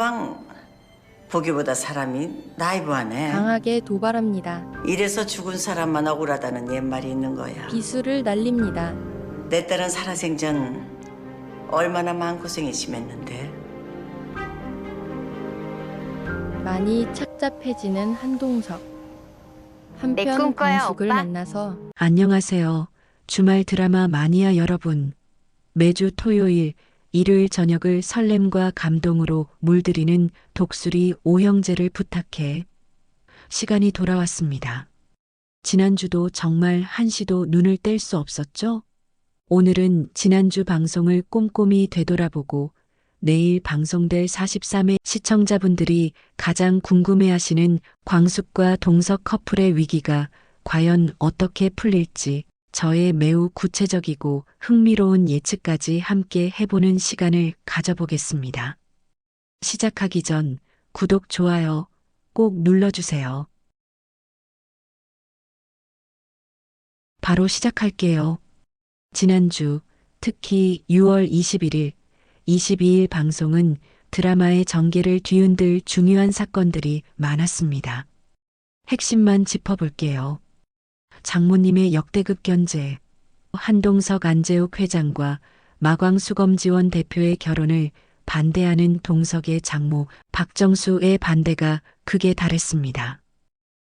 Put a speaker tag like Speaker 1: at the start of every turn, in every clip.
Speaker 1: 서방 보기보다 사람이 나이브하네.
Speaker 2: 강하게 도발합니다.
Speaker 1: 이래서 죽은 사람만 억울하다는 옛말이 있는 거야.
Speaker 2: 비수를 날립니다.
Speaker 1: 내 딸은 살아생전 얼마나 마음고생이 심했는데.
Speaker 2: 많이 착잡해지는 한동석.
Speaker 3: 내
Speaker 2: 한편
Speaker 3: 꿈꿔요,
Speaker 2: 광숙을
Speaker 3: 오빠.
Speaker 2: 만나서
Speaker 4: 안녕하세요. 주말 드라마 마니아 여러분. 매주 토요일, 일요일 저녁을 설렘과 감동으로 물들이는 독수리 오형제를 부탁해. 시간이 돌아왔습니다. 지난주도 정말 한시도 눈을 뗄 수 없었죠? 오늘은 지난주 방송을 꼼꼼히 되돌아보고 내일 방송될 43회 시청자분들이 가장 궁금해하시는 광숙과 동석 커플의 위기가 과연 어떻게 풀릴지 저의 매우 구체적이고 흥미로운 예측까지 함께 해보는 시간을 가져보겠습니다. 시작하기 전 구독, 좋아요 꼭 눌러주세요. 바로 시작할게요. 지난주, 특히 6월 21일, 22일 방송은 드라마의 전개를 뒤흔들 중요한 사건들이 많았습니다. 핵심만 짚어볼게요. 장모님의 역대급 견제, 한동석 안재욱 회장과 마광수검지원 대표의 결혼을 반대하는 동석의 장모 박정수의 반대가 극에 달했습니다.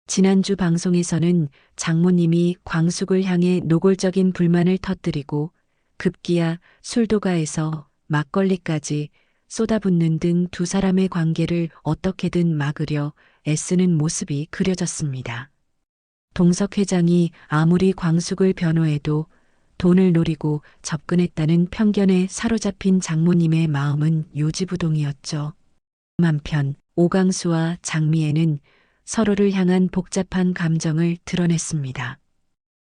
Speaker 4: 지난주 방송에서는 장모님이 광숙을 향해 노골적인 불만을 터뜨리고 급기야 술도가에서 막걸리까지 쏟아붓는 등 두 사람의 관계를 어떻게든 막으려 애쓰는 모습이 그려졌습니다. 동석 회장이 아무리 광숙을 변호해도 돈을 노리고 접근했다는 편견에 사로잡힌 장모님의 마음은 요지부동이었죠. 한편 오강수와 장미애는 서로를 향한 복잡한 감정을 드러냈습니다.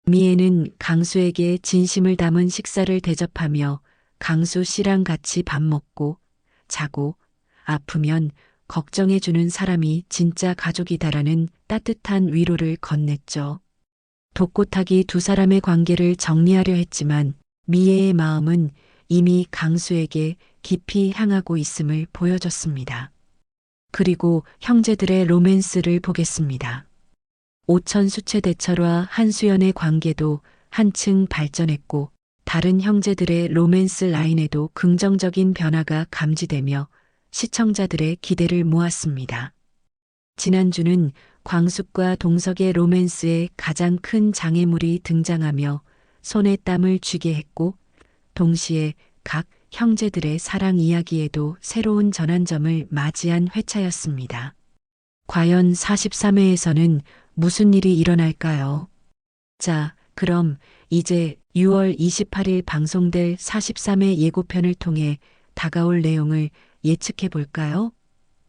Speaker 4: 미애는 강수에게 진심을 담은 식사를 대접하며 강수 씨랑 같이 밥 먹고 자고 아프면 걱정해주는 사람이 진짜 가족이다라는 따뜻한 위로를 건넸죠. 독고타기 두 사람의 관계를 정리하려 했지만 미애의 마음은 이미 강수에게 깊이 향하고 있음을 보여줬습니다. 그리고 형제들의 로맨스를 보겠습니다. 오천 수채대철과 한수연의 관계도 한층 발전했고 다른 형제들의 로맨스 라인에도 긍정적인 변화가 감지되며 시청자들의 기대를 모았습니다. 지난주는 광숙과 동석의 로맨스에 가장 큰 장애물이 등장하며 손에 땀을 쥐게 했고 동시에 각 형제들의 사랑 이야기에도 새로운 전환점을 맞이한 회차였습니다. 과연 43회에서는 무슨 일이 일어날까요? 자, 그럼 이제 6월 28일 방송될 43회 예고편을 통해 다가올 내용을 예측해 볼까요?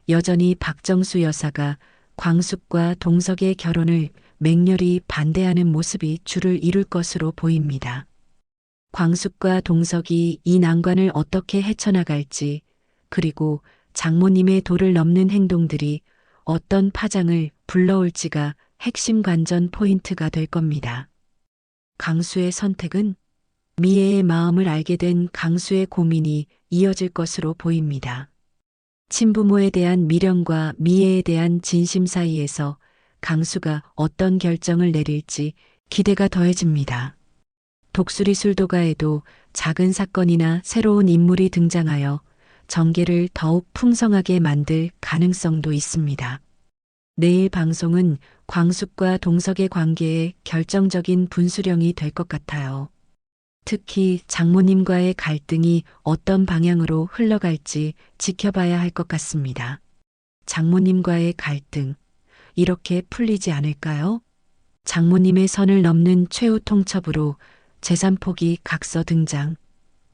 Speaker 4: 여전히 박정수 여사가 광숙과 동석의 결혼을 맹렬히 반대하는 모습이 줄을 이룰 것으로 보입니다. 광숙과 동석이 이 난관을 어떻게 헤쳐나갈지, 그리고 장모님의 도를 넘는 행동들이 어떤 파장을 불러올지가 핵심 관전 포인트가 될 겁니다. 강수의 선택은 미애의 마음을 알게 된 강수의 고민이 이어질 것으로 보입니다. 친부모에 대한 미련과 미애에 대한 진심 사이에서 강수가 어떤 결정을 내릴지 기대가 더해집니다. 독수리 술도가에도 작은 사건이나 새로운 인물이 등장하여 전개를 더욱 풍성하게 만들 가능성도 있습니다. 내일 방송은 광숙과 동석의 관계에 결정적인 분수령이 될 것 같아요. 특히 장모님과의 갈등이 어떤 방향으로 흘러갈지 지켜봐야 할 것 같습니다. 장모님과의 갈등, 이렇게 풀리지 않을까요? 장모님의 선을 넘는 최후 통첩으로 재산 포기 각서 등장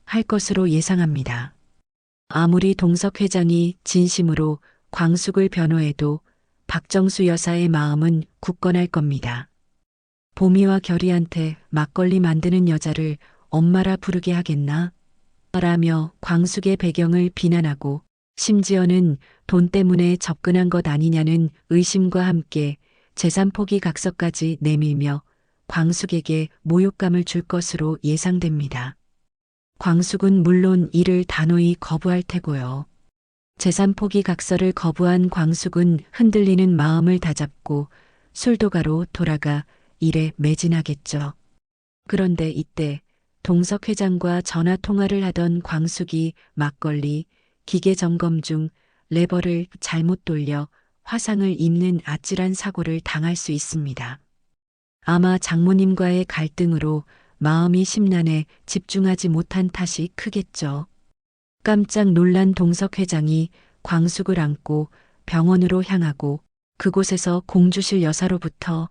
Speaker 4: 할 것으로 예상합니다. 아무리 동석 회장이 진심으로 광숙을 변호해도 박정수 여사의 마음은 굳건할 겁니다. 보미와 결이한테 막걸리 만드는 여자를 엄마라 부르게 하겠나? 라며 광숙의 배경을 비난하고 심지어는 돈 때문에 접근한 것 아니냐는 의심과 함께 재산 포기 각서까지 내밀며 광숙에게 모욕감을 줄 것으로 예상됩니다. 광숙은 물론 이를 단호히 거부할 테고요. 재산 포기 각서를 거부한 광숙은 흔들리는 마음을 다잡고 술도가로 돌아가 일에 매진하겠죠. 그런데 이때 동석 회장과 전화 통화를 하던 광숙이 막걸리, 기계 점검 중 레버를 잘못 돌려 화상을 입는 아찔한 사고를 당할 수 있습니다. 아마 장모님과의 갈등으로 마음이 심란해 집중하지 못한 탓이 크겠죠. 깜짝 놀란 동석 회장이 광숙을 안고 병원으로 향하고 그곳에서 공주실 여사로부터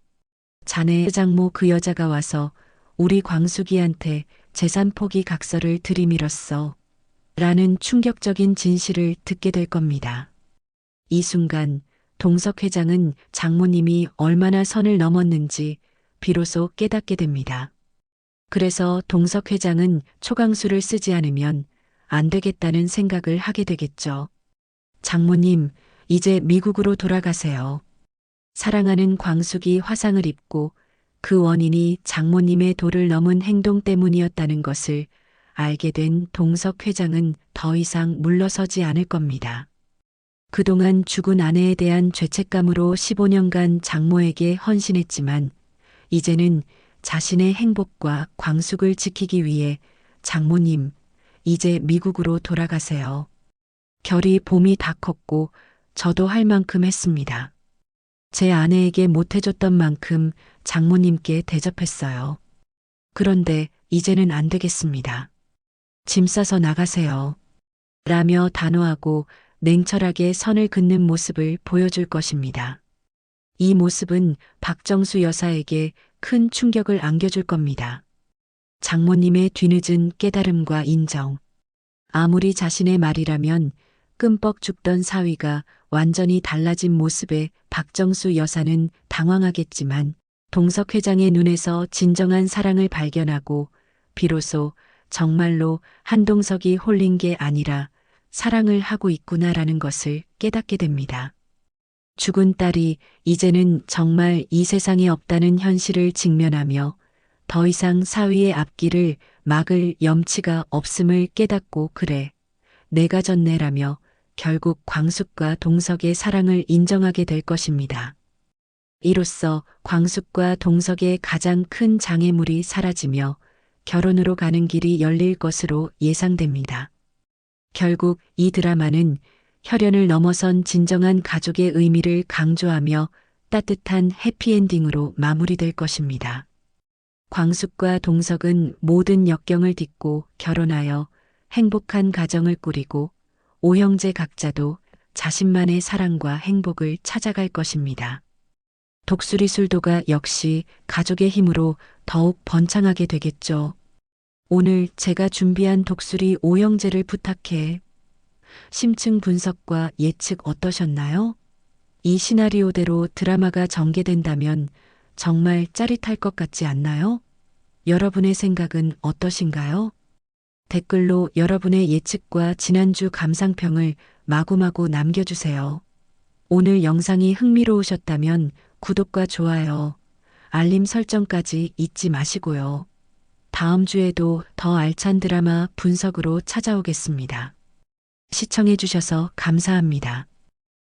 Speaker 4: 자네 장모 그 여자가 와서 우리 광숙이한테 재산 포기 각서를 들이밀었어. 라는 충격적인 진실을 듣게 될 겁니다. 이 순간 동석 회장은 장모님이 얼마나 선을 넘었는지 비로소 깨닫게 됩니다. 그래서 동석 회장은 초강수를 쓰지 않으면 안 되겠다는 생각을 하게 되겠죠. 장모님, 이제 미국으로 돌아가세요. 사랑하는 광숙이 화상을 입고 그 원인이 장모님의 도를 넘은 행동 때문이었다는 것을 알게 된 동석 회장은 더 이상 물러서지 않을 겁니다. 그동안 죽은 아내에 대한 죄책감으로 15년간 장모에게 헌신했지만 이제는 자신의 행복과 광숙을 지키기 위해 장모님, 이제 미국으로 돌아가세요. 결이 봄이 다 컸고 저도 할 만큼 했습니다. 제 아내에게 못해줬던 만큼 장모님께 대접했어요. 그런데 이제는 안 되겠습니다. 짐 싸서 나가세요. 라며 단호하고 냉철하게 선을 긋는 모습을 보여줄 것입니다. 이 모습은 박정수 여사에게 큰 충격을 안겨줄 겁니다. 장모님의 뒤늦은 깨달음과 인정. 아무리 자신의 말이라면 끔뻑 죽던 사위가 완전히 달라진 모습에 박정수 여사는 당황하겠지만 동석 회장의 눈에서 진정한 사랑을 발견하고 비로소 정말로 한동석이 홀린 게 아니라 사랑을 하고 있구나라는 것을 깨닫게 됩니다. 죽은 딸이 이제는 정말 이 세상에 없다는 현실을 직면하며 더 이상 사위의 앞길을 막을 염치가 없음을 깨닫고 그래, 내가 졌네라며 결국 광숙과 동석의 사랑을 인정하게 될 것입니다. 이로써 광숙과 동석의 가장 큰 장애물이 사라지며 결혼으로 가는 길이 열릴 것으로 예상됩니다. 결국 이 드라마는 혈연을 넘어선 진정한 가족의 의미를 강조하며 따뜻한 해피엔딩으로 마무리될 것입니다. 광숙과 동석은 모든 역경을 딛고 결혼하여 행복한 가정을 꾸리고 오형제 각자도 자신만의 사랑과 행복을 찾아갈 것입니다. 독수리 술도가 역시 가족의 힘으로 더욱 번창하게 되겠죠. 오늘 제가 준비한 독수리 오형제를 부탁해. 심층 분석과 예측 어떠셨나요? 이 시나리오대로 드라마가 전개된다면 정말 짜릿할 것 같지 않나요? 여러분의 생각은 어떠신가요? 댓글로 여러분의 예측과 지난주 감상평을 마구마구 남겨주세요. 오늘 영상이 흥미로우셨다면 구독과 좋아요, 알림 설정까지 잊지 마시고요. 다음 주에도 더 알찬 드라마 분석으로 찾아오겠습니다. 시청해주셔서 감사합니다.